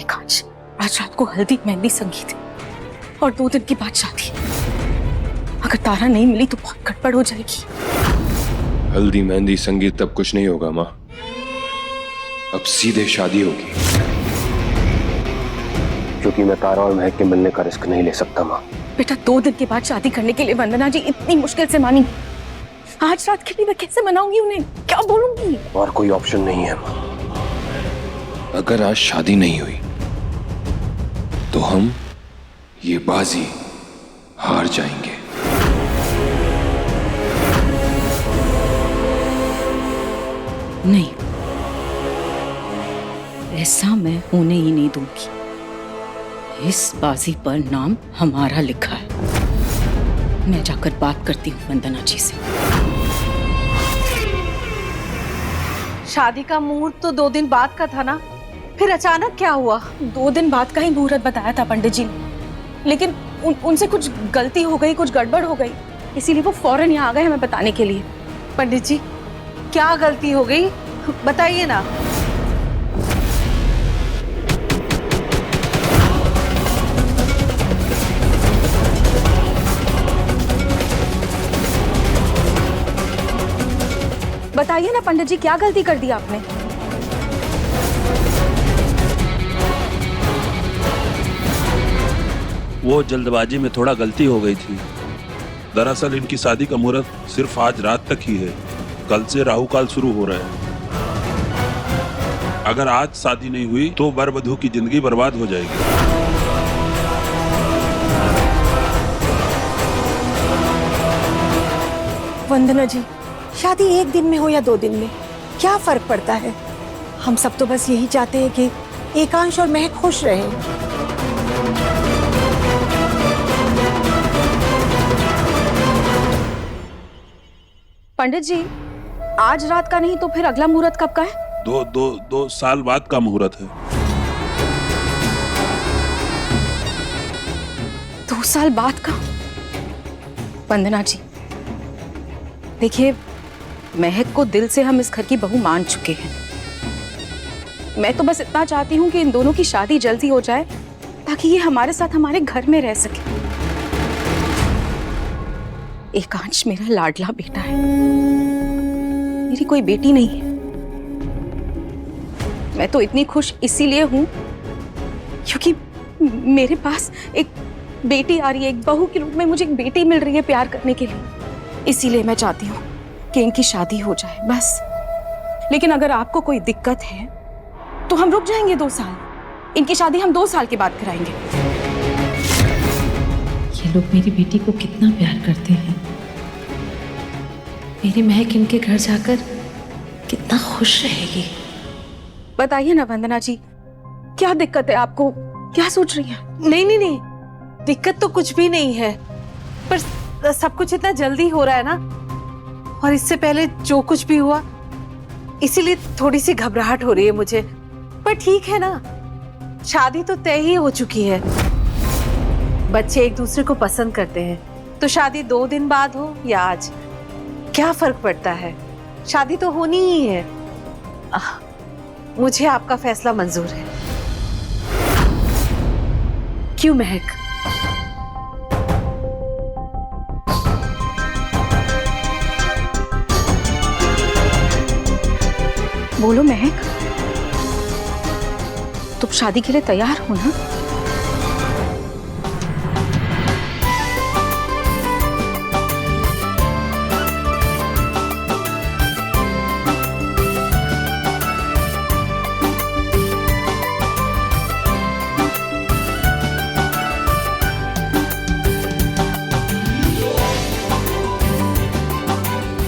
एक आज रात को हल्दी मेहंदी संगीत और 2 दिन के बाद शादी। अगर तारा नहीं मिली तो बहुत गड़बड़ हो जाएगी। हल्दी मेहंदी संगीत तब कुछ नहीं होगा माँ, अब सीधे शादी होगी। क्योंकि मैं तारा और महक के मिलने का रिस्क नहीं ले सकता माँ। बेटा 2 दिन के बाद शादी करने के लिए वंदना जी इतनी मुश्किल से मानी। आज रात के लिए मैं कैसे मनाऊंगी उन्हें, क्या बोलूंगी? और कोई ऑप्शन नहीं है माँ। अगर आज शादी नहीं हुई तो हम ये बाजी हार जाएंगे। नहीं, ऐसा मैं होने ही नहीं दूंगी। इस बाजी पर नाम हमारा लिखा है। मैं जाकर बात करती हूँ वंदना जी से। शादी का मुहूर्त तो 2 दिन बाद का था ना, फिर अचानक क्या हुआ? 2 दिन बाद का ही मुहूर्त बताया था पंडित जी ने, लेकिन उनसे कुछ गलती हो गई, कुछ गड़बड़ हो गई, इसीलिए वो फौरन यहाँ आ गए हमें बताने के लिए। पंडित जी क्या गलती हो गई, बताइए ना। बताइए ना पंडित जी, क्या गलती कर दी आपने? वो जल्दबाजी में थोड़ा गलती हो गई थी। दरअसल इनकी शादी का मुहूर्त सिर्फ आज रात तक ही है, कल से राहु काल शुरू हो रहा है। अगर आज शादी नहीं हुई तो वर वधू की जिंदगी बर्बाद हो जाएगी। वंदना जी, शादी 1 दिन में हो या 2 दिन में, क्या फर्क पड़ता है? हम सब तो बस यही चाहते हैं कि एकांश और महक खुश रहे। पंडित जी, आज रात का नहीं तो फिर अगला मुहूर्त कब का है? 2 साल बाद का मुहूर्त है। 2 साल बाद का? वंदना जी देखिए, महक को दिल से हम इस घर की बहू मान चुके हैं। मैं तो बस इतना चाहती हूँ कि इन दोनों की शादी जल्दी हो जाए ताकि ये हमारे साथ हमारे घर में रह सके। एकांश मेरा लाडला बेटा है, मेरी कोई बेटी नहीं है। मैं तो इतनी खुश इसीलिए हूं क्योंकि मेरे पास एक बेटी आ रही है, एक बहू के रूप में मुझे एक बेटी मिल रही है प्यार करने के लिए। इसीलिए मैं चाहती हूँ कि इनकी शादी हो जाए बस। लेकिन अगर आपको कोई दिक्कत है तो हम रुक जाएंगे 2 साल। इनकी शादी हम 2 साल के बाद कराएंगे। ये लोग मेरी बेटी को कितना प्यार करते हैं। मेरी महक इनके घर जाकर कितना खुश रहेगी। बताइए ना वंदना जी, क्या दिक्कत है आपको, क्या सोच रही हैं? नहीं, दिक्कत तो कुछ भी नहीं है, पर सब कुछ इतना जल्दी हो रहा है ना, और इससे पहले जो कुछ भी हुआ, इसीलिए थोड़ी सी घबराहट हो रही है मुझे। पर ठीक है ना, शादी तो तय ही हो चुकी है। बच्चे एक दूसरे को पसंद करते हैं, तो शादी 2 दिन बाद हो या आज, क्या फर्क पड़ता है? शादी तो होनी ही है। मुझे आपका फैसला मंजूर है। क्यों महक? बोलो महक, तुम शादी के लिए तैयार हो ना?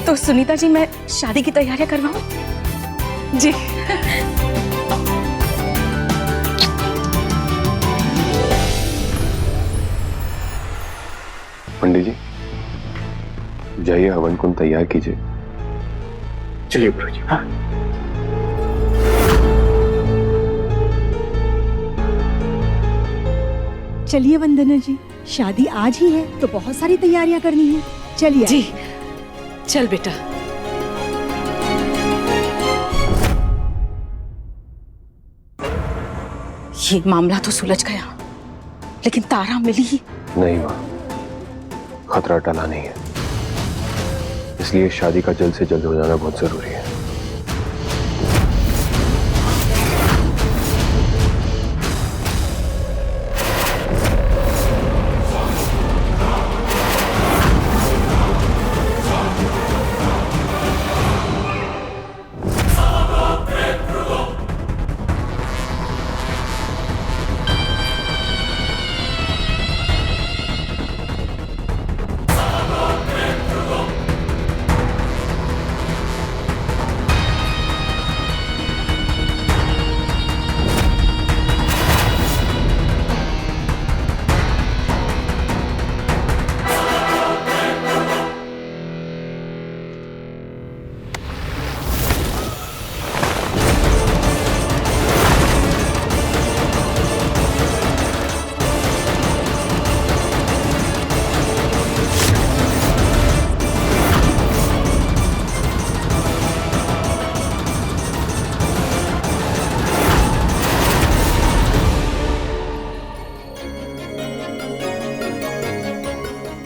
तो सुनीता जी, मैं शादी की तैयारियां करवाऊं? जी। पंडित जी जाइए, हवन कुंड तैयार कीजिए। चलिए गुरु जी। हाँ, चलिए वंदना जी, शादी आज ही है तो बहुत सारी तैयारियां करनी है। चलिए जी चल बेटा। ये मामला तो सुलझ गया, लेकिन तारा मिली ही नहीं माँ, खतरा टला नहीं है, इसलिए शादी का जल्द से जल्द हो जाना बहुत जरूरी है।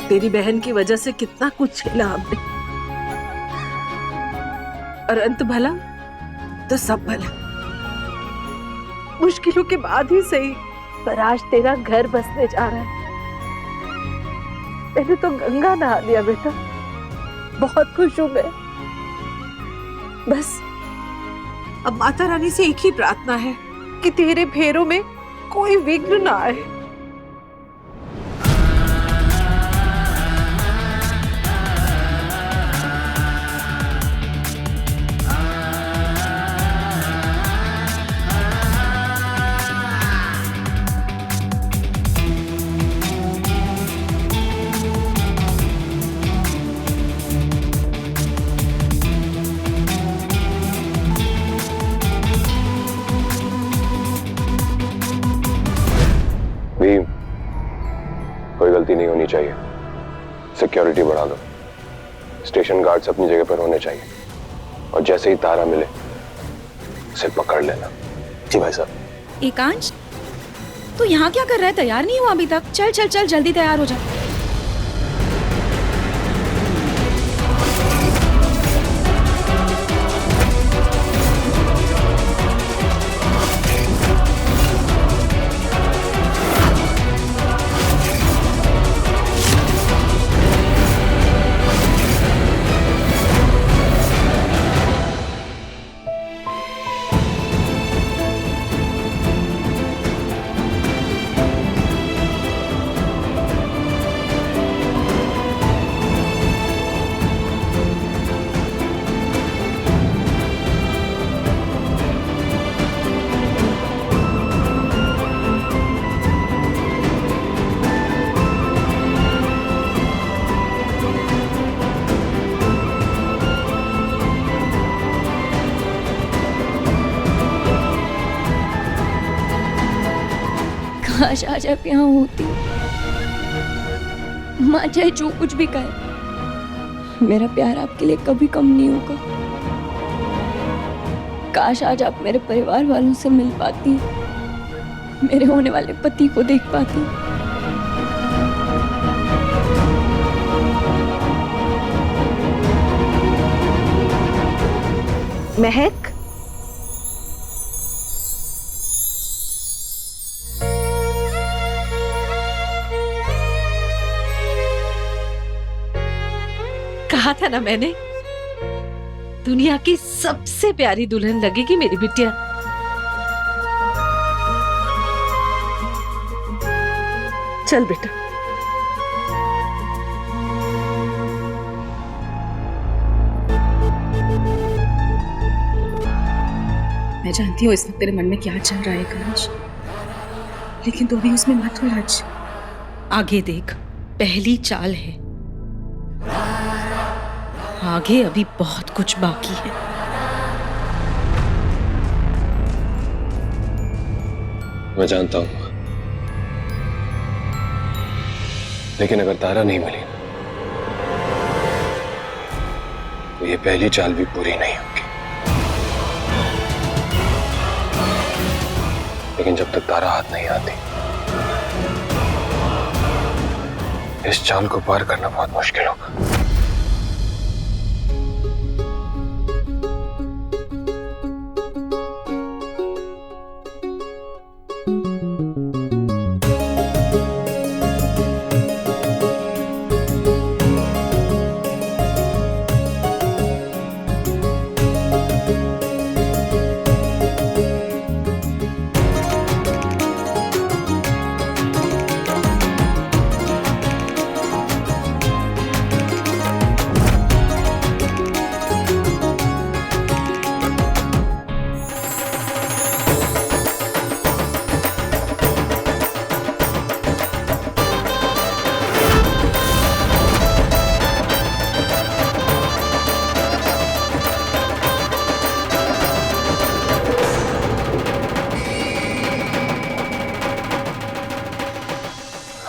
तेरी बहन की वजह से कितना कुछ झेला हमने, और अंत भला तो सब भला। मुश्किलों के बाद ही सही, पर आज तेरा घर बसने जा रहा है। मैंने तो गंगा नहा लिया बेटा, बहुत खुश हूं मैं। बस अब माता रानी से एक ही प्रार्थना है कि तेरे फेरों में कोई विघ्न ना आए। भीम, कोई गलती नहीं होनी चाहिए, सिक्योरिटी बढ़ा दो, स्टेशन गार्ड्स अपनी जगह पर होने चाहिए, और जैसे ही तारा मिले उसे पकड़ लेना। जी भाई साहब। एकांश, तू यहाँ क्या कर रहा है? तैयार नहीं हुआ अभी तक? चल चल चल, जल्दी तैयार हो जा। काश आज आप यहाँ होती। माँ चाहे जो कुछ भी कहे, मेरा प्यार आपके लिए कभी कम नहीं होगा। काश आज आप मेरे परिवार वालों से मिल पाती, मेरे होने वाले पति को देख पाती। महक, कहा था ना मैंने, दुनिया की सबसे प्यारी दुल्हन लगेगी मेरी बिटिया। चल बेटा। मैं जानती हूँ इस वक्त तेरे मन में क्या चल रहा है एकांश, लेकिन तू भी उसमें मत उलझ। आगे देख, पहली चाल है, आगे अभी बहुत कुछ बाकी है। मैं जानता हूं, लेकिन अगर तारा नहीं मिली तो ये पहली चाल भी पूरी नहीं होगी। लेकिन जब तक तारा हाथ नहीं आती, इस चाल को पार करना बहुत मुश्किल होगा।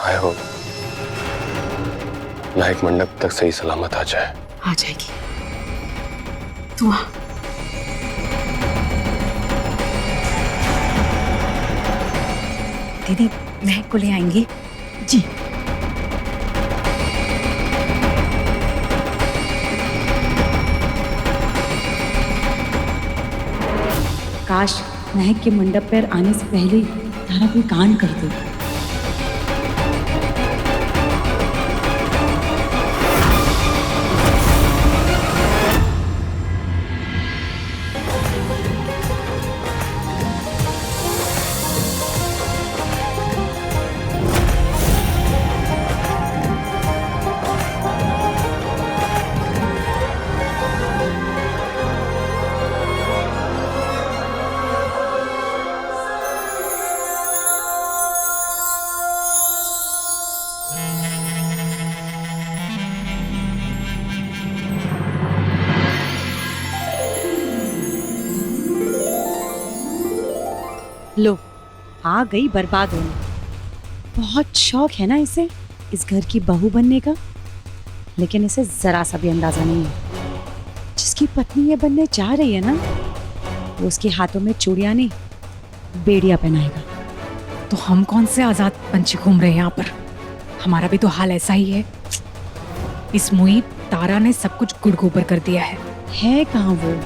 आई होप नायक मंडप तक सही सलामत आ जाए। आ जाएगी। तू आ। दीदी महक को ले आएंगी। जी। काश महक के मंडप पर आने से पहले तारा कोई कांड कर दे। लो आ गई बर्बाद होने। बहुत शौक है ना इसे इस घर की बहू बनने का, लेकिन इसे जरा सा भी अंदाजा नहीं है जिसकी पत्नी ये बनने जा रही है ना, वो उसके हाथों में चूड़ियां नहीं बेड़ियां पहनाएगा। तो हम कौन से आजाद पंछी घूम रहे हैं यहाँ पर? हमारा भी तो हाल ऐसा ही है। इस मुई तारा ने सब कुछ गुड़ गोबर कर दिया है कहाँ वो?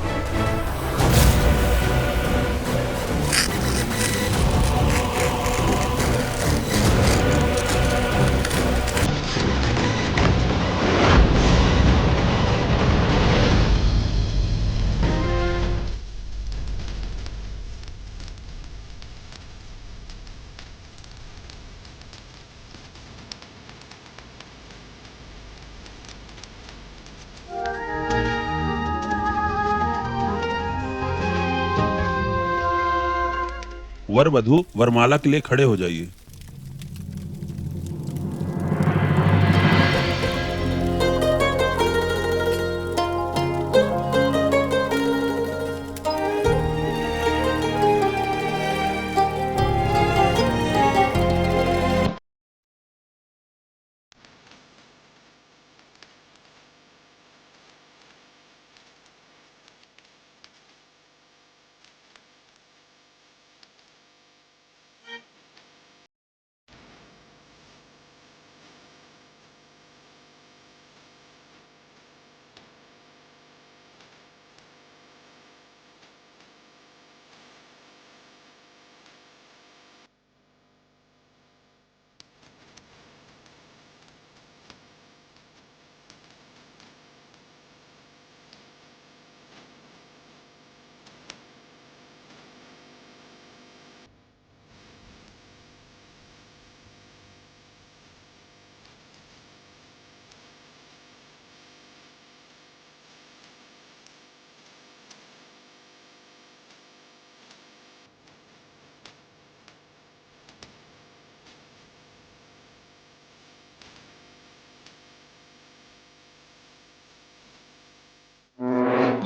वर वधु वरमाला के लिए खड़े हो जाइए।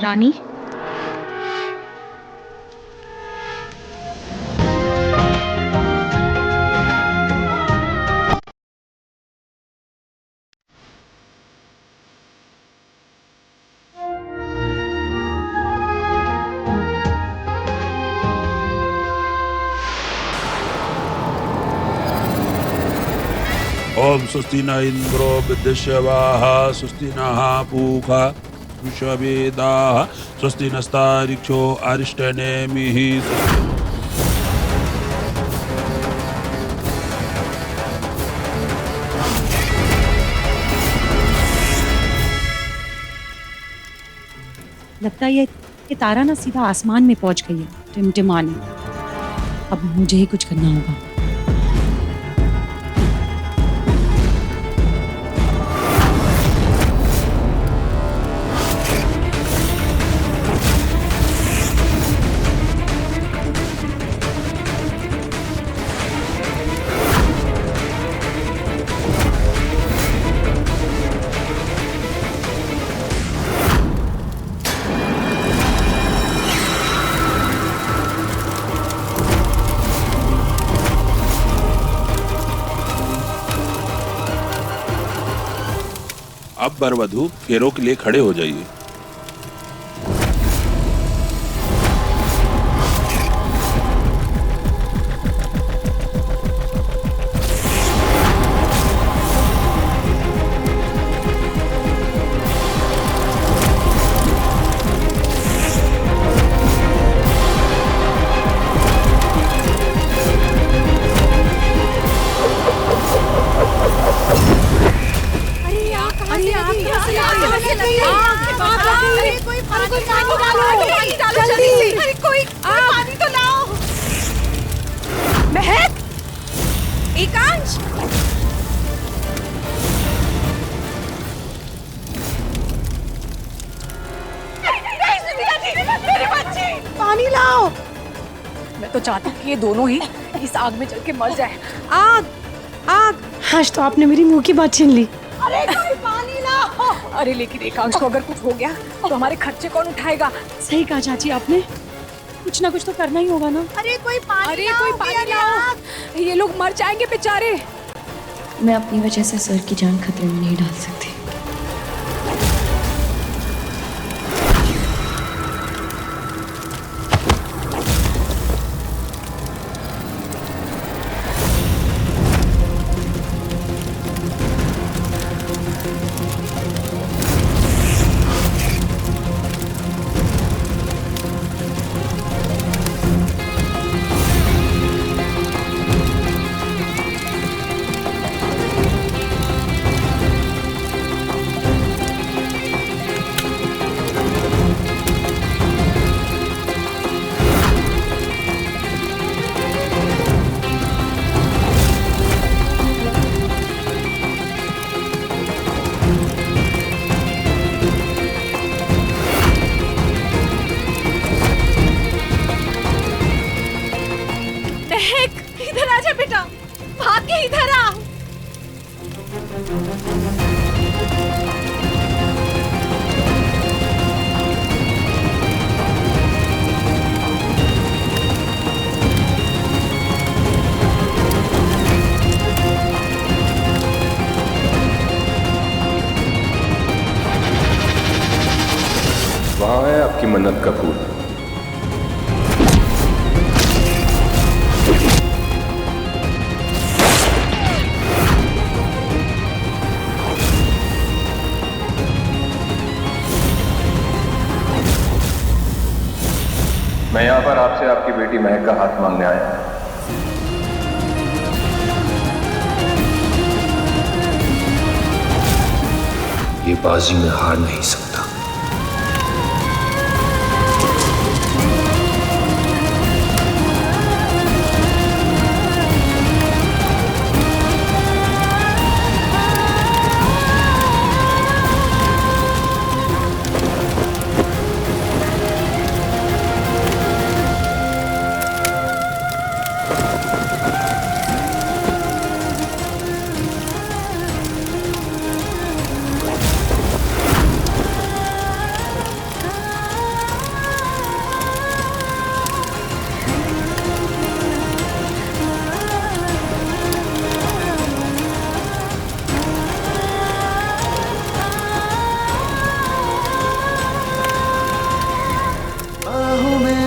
रानी, ओम स्वस्ति न इंद्रो विद्यश्रवाः स्वस्ति नः पूषा विश्ववेदाः स्वस्ति नस्तारिक्षो अरिष्टनेमिः। लगता है ये तारा ना सीधा आसमान में पहुंच गई है टिमटिमाने। अब मुझे ही कुछ करना होगा। अब वरवधु फेरों के लिए खड़े हो जाइए। एकांश, पानी लाओ। मैं तो चाहती हूँ कि ये दोनों ही इस आग में जल के मर जाए। आग आग। आज तो आपने मेरी मुंह की बात छीन ली। अरे कोई पानी लाओ। अरे लेकिन एकांश को अगर कुछ हो गया तो हमारे खर्चे कौन उठाएगा? सही कहा चाची आपने, कुछ ना कुछ तो करना ही होगा ना। अरे कोई पानी अरे लाओ, कोई पानी लाओ, ये लोग मर जाएंगे बेचारे। मैं अपनी वजह से सर की जान खतरे में नहीं डाल सकती। इधर आ जा बेटा, भाग के इधर आ। वहां है आपकी मन्नत का फूल। मैं यहां पर आपसे आपकी बेटी महक का हाथ मांगने आया हूं। ये बाजी में हार नहीं सकता।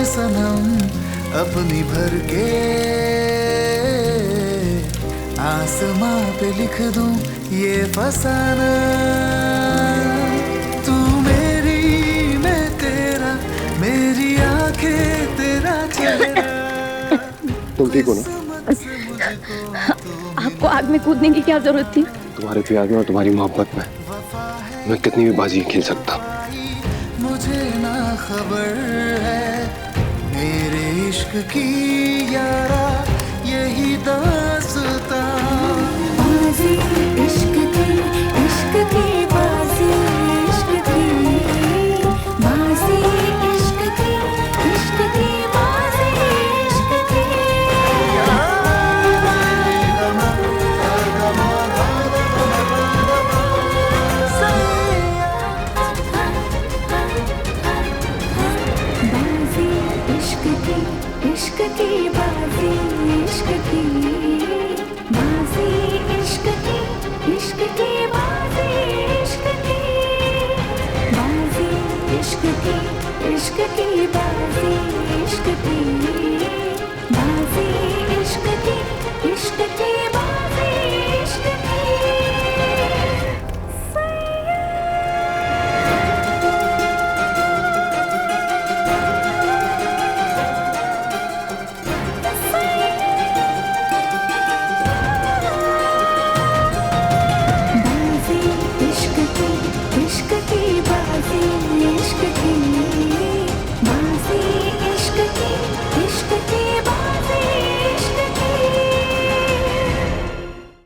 सनम अपनी भर के आसमां पे लिख दूं ये फसाना, तू मेरी मैं तेरा, मेरी आंखें तेरा चेहरा। तुम ठीक हो ना? आपको आग में कूदने की क्या जरूरत थी? तुम्हारे प्यार में और तुम्हारी मोहब्बत में मैं कितनी भी बाजी खेल सकता। मुझे ना खबर है मेरे इश्क की यारा, यही दास्तां।